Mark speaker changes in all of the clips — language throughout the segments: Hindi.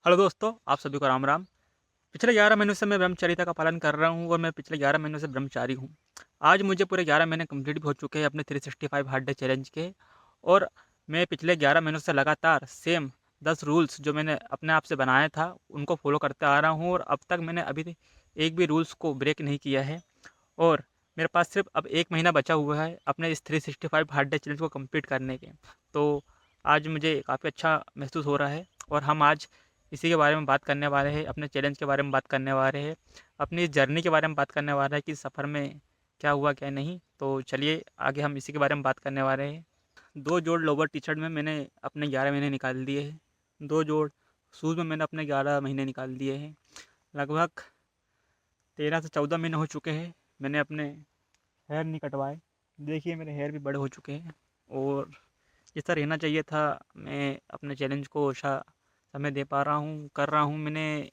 Speaker 1: हेलो दोस्तों, आप सभी को राम राम। पिछले 11 महीनों से मैं ब्रह्मचर्य का पालन कर रहा हूँ और मैं पिछले 11 महीनों से ब्रह्मचारी हूँ। आज मुझे पूरे 11 महीने कंप्लीट भी हो चुके हैं अपने 365 हार्ड डे चैलेंज के। और मैं पिछले 11 महीनों से लगातार सेम 10 रूल्स जो मैंने अपने आप से बनाया था उनको फॉलो करते आ रहा हूँ और अब तक मैंने अभी एक भी रूल्स को ब्रेक नहीं किया है। और मेरे पास सिर्फ अब 1 महीना बचा हुआ है अपने इस 365 हार्ड डे चैलेंज को कंप्लीट करने के। तो आज मुझे काफ़ी अच्छा महसूस हो रहा है और हम आज इसी के बारे में बात करने वाले हैं, अपने चैलेंज के बारे में बात करने वाले हैं, अपनी इस जर्नी के बारे में बात करने वाले हैं कि सफ़र में क्या हुआ क्या नहीं। तो चलिए आगे हम इसी के बारे में बात करने वाले हैं। 2 जोड़ लोवर टी-शर्ट में मैंने अपने 11 महीने निकाल दिए हैं। 2 जोड़ शूज़ में मैंने अपने 11 महीने निकाल दिए हैं। लगभग 13 से 14 महीने हो चुके हैं मैंने अपने हेयर नहीं कटवाए। देखिए मेरे हेयर भी बड़े हो चुके हैं और जैसा रहना चाहिए था मैं अपने चैलेंज को अच्छा समय दे पा रहा हूँ, कर रहा हूँ। मैंने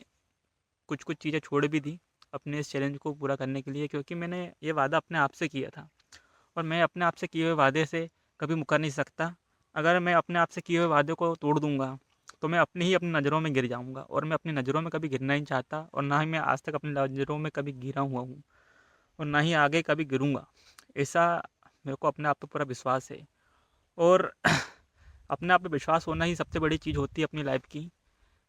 Speaker 1: कुछ कुछ चीज़ें छोड़ भी दी अपने इस चैलेंज को पूरा करने के लिए, क्योंकि मैंने ये वादा अपने आप से किया था और मैं अपने आप से किए हुए वादे से कभी मुकर नहीं सकता। अगर मैं अपने आप से किए हुए वादे को तोड़ दूंगा तो मैं अपनी नज़रों में गिर जाऊंगा और मैं अपनी नज़रों में कभी गिरना नहीं चाहता और ना ही मैं आज तक अपनी नज़रों में कभी गिरा हुआ हूँ और ना ही आगे कभी गिरूंगा। ऐसा मेरे को अपने आप पे पूरा विश्वास है। और अपने आप पे विश्वास होना ही सबसे बड़ी चीज़ होती है अपनी लाइफ की।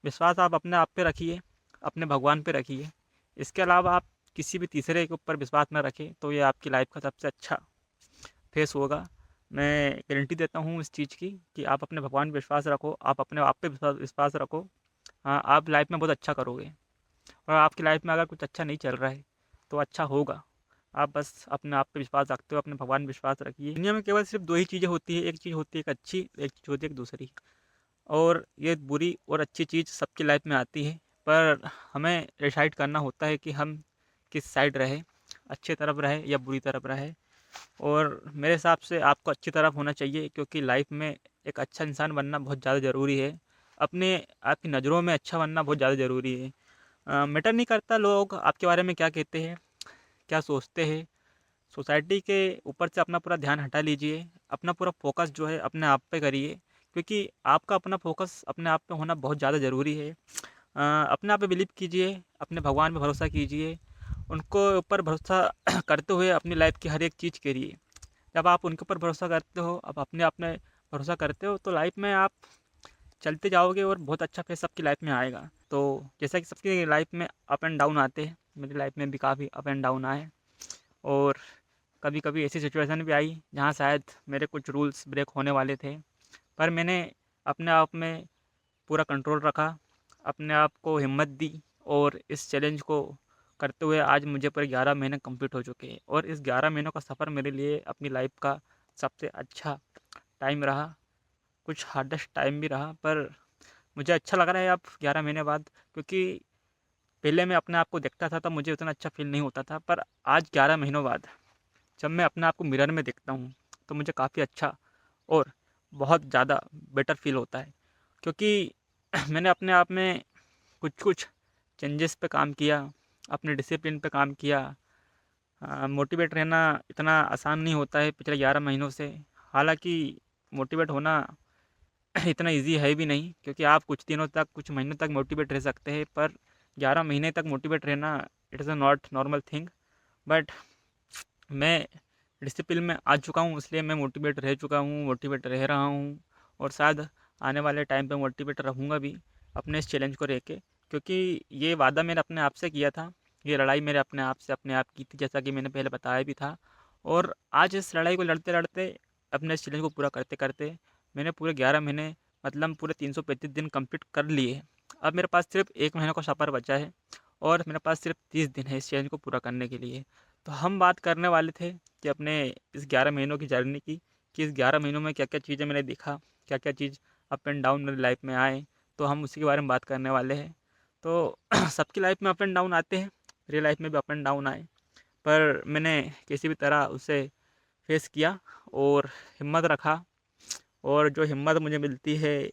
Speaker 1: विश्वास आप अपने आप पे रखिए, अपने भगवान पे रखिए। इसके अलावा आप किसी भी तीसरे के ऊपर विश्वास ना रखें तो ये आपकी लाइफ का सबसे अच्छा फेस होगा। मैं गारंटी देता हूँ इस चीज़ की कि आप अपने भगवान पे विश्वास रखो, आप अपने आप पे विश्वास विश्वास रखो। हाँ, आप लाइफ में बहुत अच्छा करोगे। और आपकी लाइफ में अगर कुछ अच्छा नहीं चल रहा है तो अच्छा होगा। आप बस अपने आप पे विश्वास रखते हो, अपने भगवान पे विश्वास रखिए। दुनिया में केवल सिर्फ 2 ही चीज़ें होती है, एक चीज़ होती है एक अच्छी, एक चीज़ होती है एक दूसरी। और ये बुरी और अच्छी चीज़ सबकी लाइफ में आती है, पर हमें डिसाइड करना होता है कि हम किस साइड रहे, अच्छी तरफ रहे या बुरी तरफ रहे। और मेरे हिसाब से आपको अच्छी तरफ होना चाहिए, क्योंकि लाइफ में एक अच्छा इंसान बनना बहुत ज़्यादा ज़रूरी है। अपने आपकी नज़रों में अच्छा बनना बहुत ज़्यादा ज़रूरी है। मैटर नहीं करता लोग आपके बारे में क्या कहते हैं, क्या सोचते हैं। सोसाइटी के ऊपर से अपना पूरा ध्यान हटा लीजिए, अपना पूरा फोकस जो है अपने आप पे करिए, क्योंकि आपका अपना फोकस अपने आप पे होना बहुत ज़्यादा ज़रूरी है। अपने आप पे बिलीव कीजिए, अपने भगवान पे भरोसा कीजिए, उनको ऊपर भरोसा करते हुए अपनी लाइफ की हर एक चीज़ करिए। जब आप उनके ऊपर भरोसा करते हो, आप अपने आप में भरोसा करते हो, तो लाइफ में आप चलते जाओगे और बहुत अच्छा फेस आपकी लाइफ में आएगा। तो जैसा कि सबकी लाइफ में अप एंड डाउन आते हैं, मेरी लाइफ में भी काफ़ी अप एंड डाउन आए। और कभी कभी ऐसी सिचुएशन भी आई जहाँ शायद मेरे कुछ रूल्स ब्रेक होने वाले थे, पर मैंने अपने आप में पूरा कंट्रोल रखा, अपने आप को हिम्मत दी और इस चैलेंज को करते हुए आज मुझे पूरे 11 महीने कंप्लीट हो चुके हैं। और इस 11 महीनों का सफ़र मेरे लिए अपनी लाइफ का सबसे अच्छा टाइम रहा, कुछ हार्डेस्ट टाइम भी रहा, पर मुझे अच्छा लग रहा है अब 11 महीने बाद। क्योंकि पहले मैं अपने आप को देखता था तब मुझे उतना अच्छा फील नहीं होता था, पर आज 11 महीनों बाद जब मैं अपने आप को मिरर में देखता हूँ तो मुझे काफ़ी अच्छा और बहुत ज़्यादा बेटर फील होता है। क्योंकि मैंने अपने आप में कुछ कुछ चेंजेस पे काम किया, अपने डिसिप्लिन पे काम किया। मोटिवेट रहना इतना आसान नहीं होता है पिछले 11 महीनों से। हालांकि मोटिवेट होना इतना इजी है भी नहीं, क्योंकि आप कुछ दिनों तक कुछ महीनों तक मोटिवेट रह सकते हैं, पर 11 महीने तक मोटिवेट रहना it is a not normal thing. But मैं डिसिप्लिन में आ चुका हूँ, इसलिए मैं मोटिवेट रह चुका हूँ, मोटिवेट रह रहा हूँ। और शायद आने वाले टाइम पे मोटिवेट रहूँगा भी अपने इस चैलेंज को रह के, क्योंकि ये वादा मैंने अपने आप से किया था। ये लड़ाई मेरे अपने आप की थी, जैसा कि मैंने पहले बताया भी था। और आज इस लड़ाई को लड़ते लड़ते, अपने इस चैलेंज को पूरा करते करते मैंने पूरे 11 महीने, मतलब पूरे 335 दिन कंप्लीट कर लिए। अब मेरे पास सिर्फ 1 महीने का सफ़र बचा है और मेरे पास सिर्फ 30 दिन है इस चैलेंज को पूरा करने के लिए। तो हम बात करने वाले थे कि अपने इस 11 महीनों की जर्नी की, कि इस 11 महीनों में क्या क्या चीज़ें मैंने देखा, क्या क्या चीज़ अप एंड डाउन मेरी लाइफ में आए। तो हम उसी के बारे में बात करने वाले हैं। तो सबकी लाइफ में अप एंड डाउन आते हैं, मेरी लाइफ में भी अप एंड डाउन आए, पर मैंने किसी भी तरह उसे फेस किया और हिम्मत रखा। और जो हिम्मत मुझे मिलती है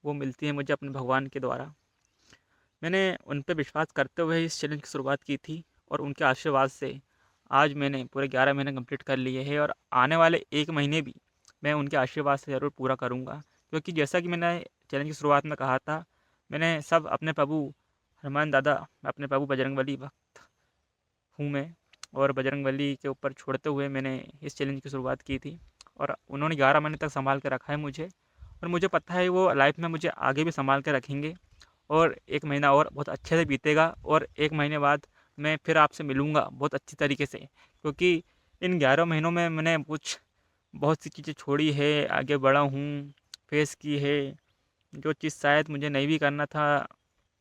Speaker 1: वो मिलती है मुझे अपने भगवान के द्वारा। मैंने उन पे विश्वास करते हुए इस चैलेंज की शुरुआत की थी और उनके आशीर्वाद से आज मैंने पूरे 11 महीने कंप्लीट कर लिए हैं और आने वाले 1 महीने भी मैं उनके आशीर्वाद से ज़रूर पूरा करूँगा। क्योंकि जैसा कि मैंने चैलेंज की शुरुआत में कहा था, मैंने सब अपने प्रभु हनुमान दादा, अपने प्रभु बजरंगबली भक्त हूँ मैं, और बजरंगबली के ऊपर छोड़ते हुए मैंने इस चैलेंज की शुरुआत की थी। और उन्होंने 11 महीने तक संभाल के रखा है मुझे, और मुझे पता है वो लाइफ में मुझे आगे भी संभाल के रखेंगे। और 1 महीना और बहुत अच्छे से बीतेगा, और 1 महीने बाद मैं फिर आपसे मिलूँगा बहुत अच्छी तरीके से, क्योंकि इन 11 महीनों में मैंने कुछ बहुत सी चीज़ें छोड़ी है, आगे बढ़ा हूँ, फेस की है। जो चीज़ शायद मुझे नहीं भी करना था,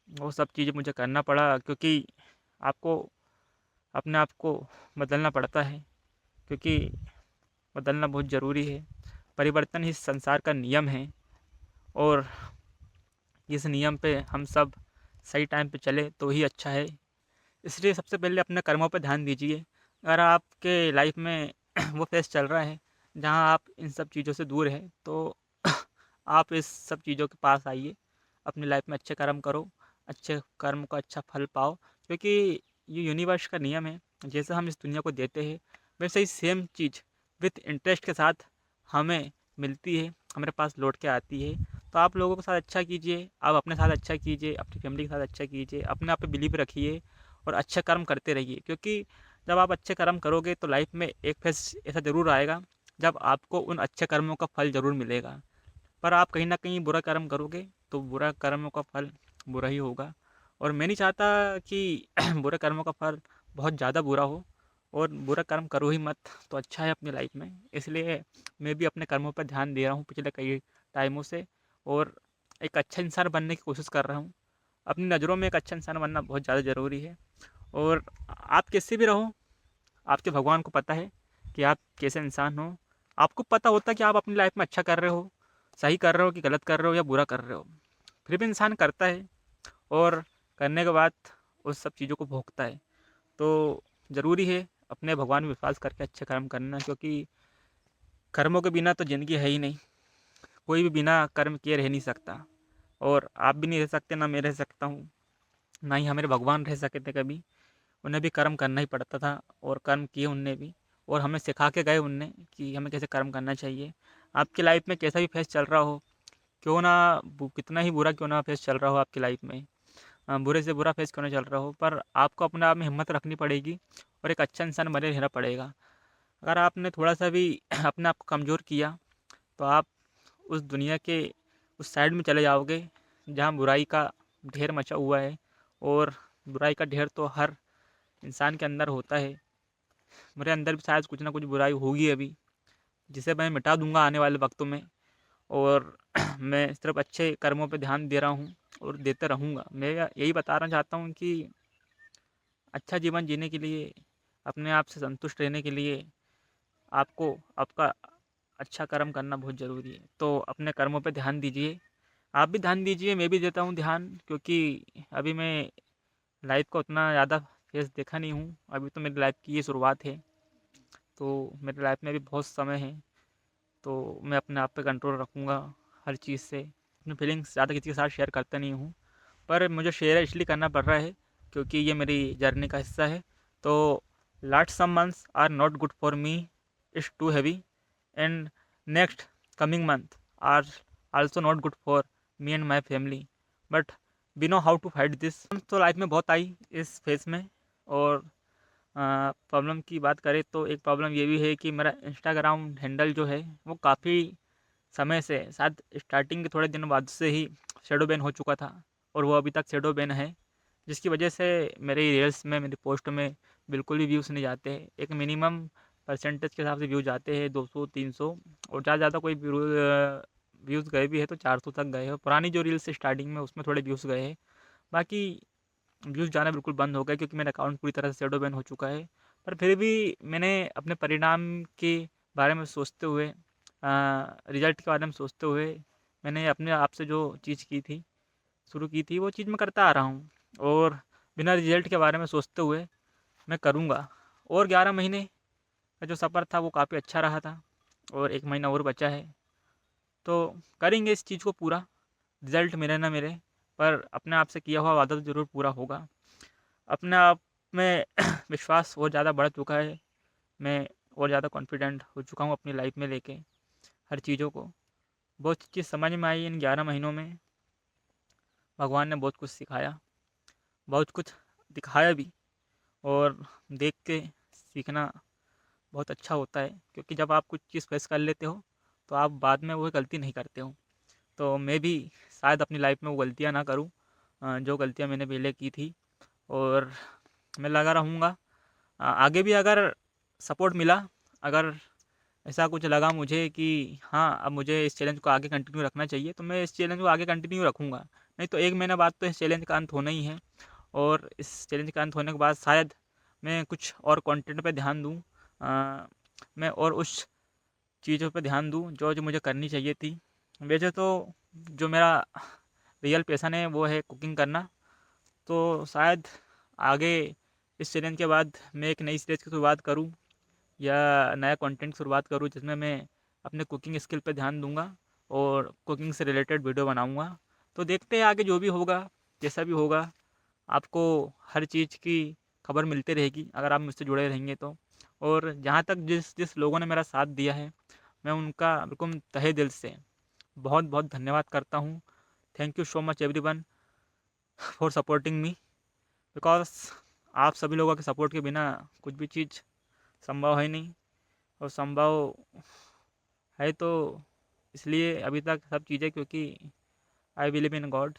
Speaker 1: वो सब चीज़ें मुझे करना पड़ा, क्योंकि आपको अपने आप को बदलना पड़ता है, क्योंकि बदलना बहुत ज़रूरी है। परिवर्तन ही संसार का नियम है, और इस नियम पे हम सब सही टाइम पे चले तो ही अच्छा है। इसलिए सबसे पहले अपने कर्मों पे ध्यान दीजिए। अगर आपके लाइफ में वो फेज़ चल रहा है जहाँ आप इन सब चीज़ों से दूर हैं, तो आप इस सब चीज़ों के पास आइए। अपनी लाइफ में अच्छे कर्म करो, अच्छे कर्म का अच्छा फल पाओ, क्योंकि ये यूनिवर्स का नियम है। जैसे हम इस दुनिया को देते हैं, वैसे ही सेम चीज़ विथ इंटरेस्ट के साथ हमें मिलती है, हमारे पास लौट के आती है। तो आप लोगों के साथ अच्छा कीजिए, आप अपने साथ अच्छा कीजिए, अपनी फैमिली के साथ अच्छा कीजिए, अपने आप पे बिलीव रखिए, और अच्छे कर्म करते रहिए। क्योंकि जब आप अच्छे कर्म करोगे तो लाइफ में एक फेज़ ऐसा ज़रूर आएगा जब आपको उन अच्छे कर्मों का फल ज़रूर मिलेगा। पर आप कहीं न कहीं बुरा कर्म करोगे तो बुरा कर्मों का फल बुरा ही होगा। और मैं नहीं चाहता कि बुरे कर्मों का फल बहुत ज़्यादा बुरा हो, और बुरा कर्म करो ही मत तो अच्छा है अपनी लाइफ में। इसलिए मैं भी अपने कर्मों पर ध्यान दे रहा हूँ पिछले कई टाइमों से, और एक अच्छा इंसान बनने की कोशिश कर रहा हूँ। अपनी नज़रों में एक अच्छा इंसान बनना बहुत ज़्यादा ज़रूरी है। और आप कैसे भी रहो, आपके भगवान को पता है कि आप कैसे इंसान हो। आपको पता होता है कि आप अपनी लाइफ में अच्छा कर रहे हो, सही कर रहे हो कि गलत कर रहे हो या बुरा कर रहे हो। फिर भी इंसान करता है, और करने के बाद उस सब चीज़ों को भोगता है। तो ज़रूरी है अपने भगवान में विश्वास करके अच्छे कर्म करना, क्योंकि कर्मों के बिना तो ज़िंदगी है ही नहीं। कोई भी बिना कर्म किए रह नहीं सकता, और आप भी नहीं रह सकते, ना मैं रह सकता हूँ, ना ही हमारे भगवान रह सके थे कभी। उन्हें भी कर्म करना ही पड़ता था, और कर्म किए उनने भी, और हमें सिखा के गए उनने कि हमें कैसे कर्म करना चाहिए। आपकी लाइफ में कैसा भी फेस चल रहा हो, क्यों ना कितना ही बुरा क्यों ना फेस चल रहा हो आपकी लाइफ में, बुरे से बुरा फेस क्यों ना चल रहा हो, पर आपको अपने आप में हिम्मत रखनी पड़ेगी, और एक अच्छा इंसान बने रहना पड़ेगा। अगर आपने थोड़ा सा भी अपने आप को कमज़ोर किया, तो आप उस दुनिया के उस साइड में चले जाओगे जहाँ बुराई का ढेर मचा हुआ है। और बुराई का ढेर तो हर इंसान के अंदर होता है। मेरे अंदर भी शायद कुछ ना कुछ बुराई होगी अभी, जिसे मैं मिटा दूंगा आने वाले वक्तों में। और मैं सिर्फ अच्छे कर्मों पे ध्यान दे रहा हूँ, और देते रहूँगा। मैं यही बताना चाहता हूँ कि अच्छा जीवन जीने के लिए, अपने आप से संतुष्ट रहने के लिए, आपको आपका अच्छा कर्म करना बहुत ज़रूरी है। तो अपने कर्मों पे ध्यान दीजिए, आप भी ध्यान दीजिए, मैं भी देता हूँ ध्यान, क्योंकि अभी मैं लाइफ का उतना ज़्यादा फेस देखा नहीं हूँ। अभी तो मेरी लाइफ की ये शुरुआत है, तो मेरी लाइफ में भी बहुत समय है। तो मैं अपने आप पे कंट्रोल रखूँगा हर चीज़ से। अपनी फीलिंग्स ज़्यादा किसी के साथ शेयर करता नहीं हूँ, पर मुझे शेयर इसलिए करना पड़ रहा है क्योंकि ये मेरी जर्नी का हिस्सा है। तो last some months are not good for me, it's too heavy, and next coming month are also not good for me and my family, but we know how to fight this. तो लाइफ में बहुत आई इस फेस में। और प्रॉब्लम की बात करें तो एक प्रॉब्लम ये भी है कि मेरा इंस्टाग्राम हैंडल जो है वो काफ़ी समय से, शायद स्टार्टिंग के थोड़े दिन बाद से ही शेडो बैन हो चुका था, और वो अभी तक शेडो बैन है। जिसकी वजह से मेरे रील्स में, मेरी पोस्ट में बिल्कुल भी व्यूज़ नहीं जाते हैं। एक मिनिमम परसेंटेज के हिसाब से व्यूज़ जाते हैं 200 300, और ज़्यादा ज़्यादा कोई व्यूज़ गए भी है तो 400 तक गए हैं। पुरानी जो रील्स स्टार्टिंग में उसमें थोड़े व्यूज़ गए हैं, बाकी व्यूज़ जाना बिल्कुल बंद हो गए, क्योंकि मेरा अकाउंट पूरी तरह से शैडो बैन हो चुका है। पर फिर भी मैंने अपने परिणाम के बारे में सोचते हुए, रिज़ल्ट के बारे में सोचते हुए, मैंने अपने आप से जो चीज़ की थी, शुरू की थी, वो चीज़ मैं करता आ रहा हूँ। और बिना रिज़ल्ट के बारे में सोचते हुए मैं करूँगा। और 11 महीने का जो सफ़र था वो काफ़ी अच्छा रहा था, और 1 महीना और बचा है। तो करेंगे इस चीज़ को पूरा, रिज़ल्ट मिले ना मिले, पर अपने आप से किया हुआ वादा तो ज़रूर पूरा होगा। अपने आप में विश्वास और ज़्यादा बढ़ चुका है। मैं और ज़्यादा कॉन्फिडेंट हो चुका हूँ अपनी लाइफ में लेके हर चीज़ों को। बहुत चीज़ समझ में आई इन 11 महीनों में। भगवान ने बहुत कुछ सिखाया, बहुत कुछ दिखाया भी। और देख के सीखना बहुत अच्छा होता है, क्योंकि जब आप कुछ चीज़ फेस कर लेते हो तो आप बाद में वो गलती नहीं करते हो। तो मैं भी शायद अपनी लाइफ में वो गलतियाँ ना करूँ जो गलतियाँ मैंने पहले की थी। और मैं लगा रहूँगा आगे भी। अगर सपोर्ट मिला, अगर ऐसा कुछ लगा मुझे कि हाँ, अब मुझे इस चैलेंज को आगे कंटिन्यू रखना चाहिए, तो मैं इस चैलेंज को आगे कंटिन्यू रखूँगा। नहीं तो 1 महीने बाद तो इस चैलेंज का अंत होना ही है। और इस चैलेंज का अंत होने के बाद शायद मैं कुछ और कंटेंट पे ध्यान दूँ। मैं और उस चीज़ों पे ध्यान दूँ जो जो मुझे करनी चाहिए थी। वैसे तो जो मेरा रियल पैशन है वो है कुकिंग करना। तो शायद आगे इस चैलेंज के बाद मैं एक नई सीरीज़ की शुरुआत करूँ या नया कंटेंट शुरुआत करूँ, जिसमें मैं अपने कुकिंग स्किल पे ध्यान दूँगा और कुकिंग से रिलेटेड वीडियो बनाऊँगा। तो देखते हैं आगे जो भी होगा, जैसा भी होगा। आपको हर चीज़ की खबर मिलती रहेगी अगर आप मुझसे जुड़े रहेंगे तो। और जहाँ तक जिस जिस लोगों ने मेरा साथ दिया है, मैं उनका बिल्कुल तहे दिल से बहुत बहुत धन्यवाद करता हूँ। Thank you so much everyone for supporting me, because आप सभी लोगों के सपोर्ट के बिना कुछ भी चीज़ संभव है नहीं। और संभव है तो इसलिए अभी तक सब चीज़ें, क्योंकि आई बिलीव इन गॉड,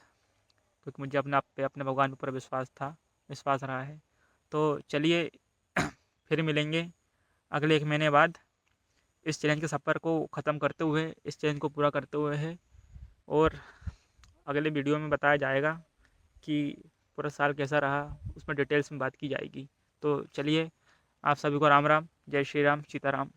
Speaker 1: क्योंकि मुझे अपने आप पे, अपने भगवान पे पूरा विश्वास था, विश्वास रहा है। तो चलिए फिर मिलेंगे अगले 1 महीने बाद इस चैलेंज के सफ़र को ख़त्म करते हुए, इस चैलेंज को पूरा करते हुए है। और अगले वीडियो में बताया जाएगा कि पूरा साल कैसा रहा, उसमें डिटेल्स में बात की जाएगी। तो चलिए, आप सभी को राम राम, जय श्री राम, सीताराम।